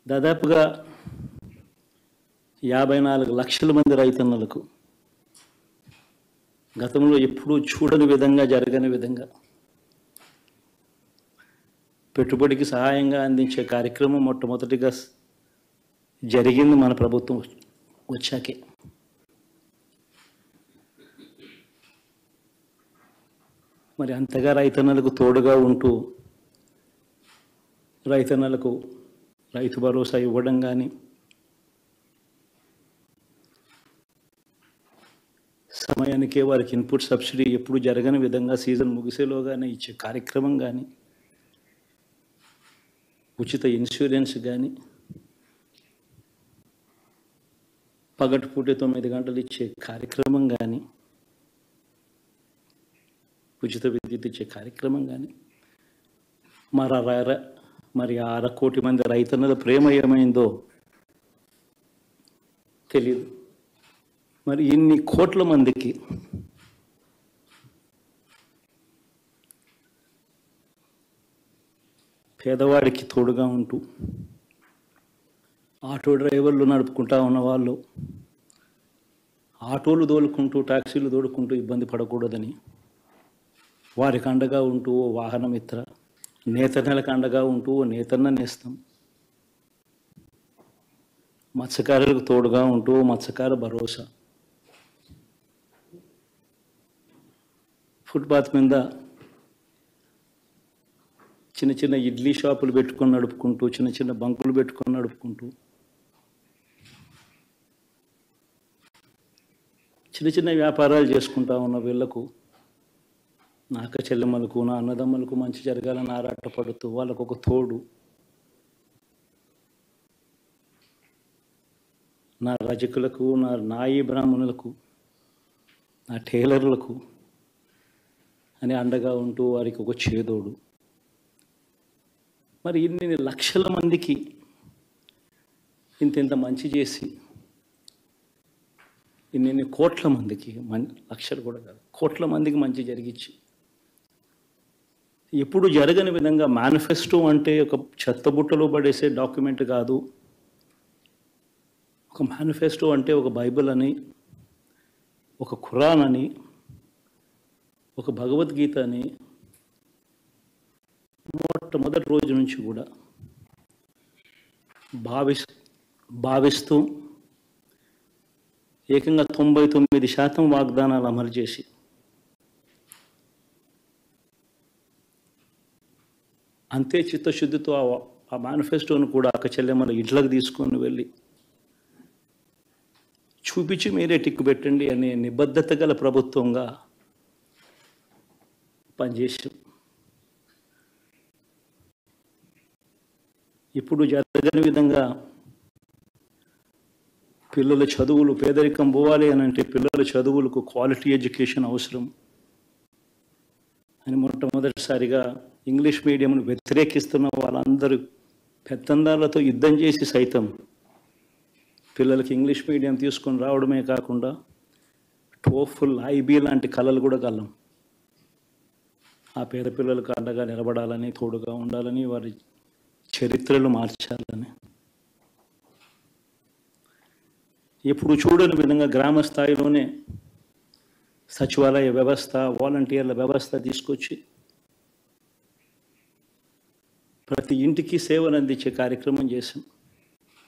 దాదాపుగా 54 లక్షల మంది రైతన్నలకు గతంలో ఎప్పుడూ చూడని విధంగా, జరగని విధంగా పెట్టుబడికి సహాయంగా అందించే కార్యక్రమం మొట్టమొదటిగా జరిగింది మన ప్రభుత్వం వచ్చాకే. మరి అంతగా రైతన్నలకు తోడుగా ఉంటూ రైతన్నలకు రైతు భరోసా ఇవ్వడం కానీ, సమయానికే వారికి ఇన్పుట్ సబ్సిడీ ఎప్పుడు జరగని విధంగా సీజన్ ముగిసేలోగానే ఇచ్చే కార్యక్రమం కానీ, ఉచిత ఇన్సూరెన్స్ కానీ, పగటిపూట 9 గంటలు ఇచ్చే కార్యక్రమం కానీ, ఉచిత విద్యుత్ ఇచ్చే కార్యక్రమం కానీ, మరి 1/2 కోటి మంది రైతన్నల ప్రేమ ఏమైందో తెలియదు. మరి ఇన్ని కోట్ల మందికి పేదవాడికి తోడుగా ఉంటూ ఆటో డ్రైవర్లు నడుపుకుంటా ఉన్నవాళ్ళు ఆటోలు తోలుకుంటూ, టాక్సీలు తోలుకుంటూ ఇబ్బంది పడకూడదని వారికి అండగా ఉంటూ ఓ వాహనమిత్ర, నేతన్నలకు అండగా ఉంటూ ఓ నేతన్న నేస్తం, మత్స్యకారులకు తోడుగా ఉంటూ మత్స్యకార భరోసా, ఫుట్పాత్ మీద చిన్న చిన్న ఇడ్లీ షాపులు పెట్టుకొని నడుపుకుంటూ, చిన్న చిన్న బంకులు పెట్టుకొని నడుపుకుంటూ, చిన్న చిన్న వ్యాపారాలు చేసుకుంటా ఉన్న వీళ్లకు, నా అక్క చెల్లెమ్మలకు, నా అన్నదమ్మలకు మంచి జరగాలని ఆరాటపడుతూ వాళ్ళకు ఒక తోడు, నా రజకులకు, నా నాయి బ్రాహ్మణులకు, నా టైలర్లకు అని అండగా ఉంటూ వారికి ఒక చేదోడు. మరి ఇన్ని లక్షల మందికి ఇంత మంచి చేసి, ఇన్ని కోట్ల మందికి, లక్షలు కూడా కాదు, కోట్ల మందికి మంచి జరిగించి, ఎప్పుడు జరగని విధంగా మేనిఫెస్టో అంటే ఒక చెత్తబుట్టలో పడేసే డాక్యుమెంట్ కాదు. ఒక మేనిఫెస్టో అంటే ఒక బైబిల్ అని, ఒక ఖురాన్ అని, ఒక భగవద్గీత అని మొట్టమొదటి రోజు నుంచి కూడా భావిస్తూ ఏకంగా 99% వాగ్దానాలు అమలు చేసి అంతే చిత్తశుద్ధితో ఆ మేనిఫెస్టోను కూడా అక్క చెల్లెమ్మల ఇంట్లోకి తీసుకొని వెళ్ళి చూపించి మీరే టిక్కు పెట్టండి అనే నిబద్ధత గల ప్రభుత్వంగా పనిచేసాం. ఇప్పుడు జరగని విధంగా పిల్లల చదువులు, పేదరికం పోవాలి అని అంటే పిల్లల చదువులకు క్వాలిటీ ఎడ్యుకేషన్ అవసరం అని మొట్టమొదటిసారిగా ఇంగ్లీష్ మీడియంను వ్యతిరేకిస్తున్న వాళ్ళందరూ పెత్తందారులతో యుద్ధం చేసి సైతం పిల్లలకి ఇంగ్లీష్ మీడియం తీసుకొని రావడమే కాకుండా టోఫుల్, ఐబీ లాంటి కళలు కూడా కలం. ఆ పేద పిల్లలకు అండగా నిలబడాలని, తోడుగా ఉండాలని, వారి చరిత్రలు మార్చాలని, ఎప్పుడు చూడని విధంగా గ్రామ స్థాయిలోనే సచివాలయ వ్యవస్థ, వాలంటీర్ల వ్యవస్థ తీసుకొచ్చి ప్రతి ఇంటికి సేవలు అందించే కార్యక్రమం చేశాం.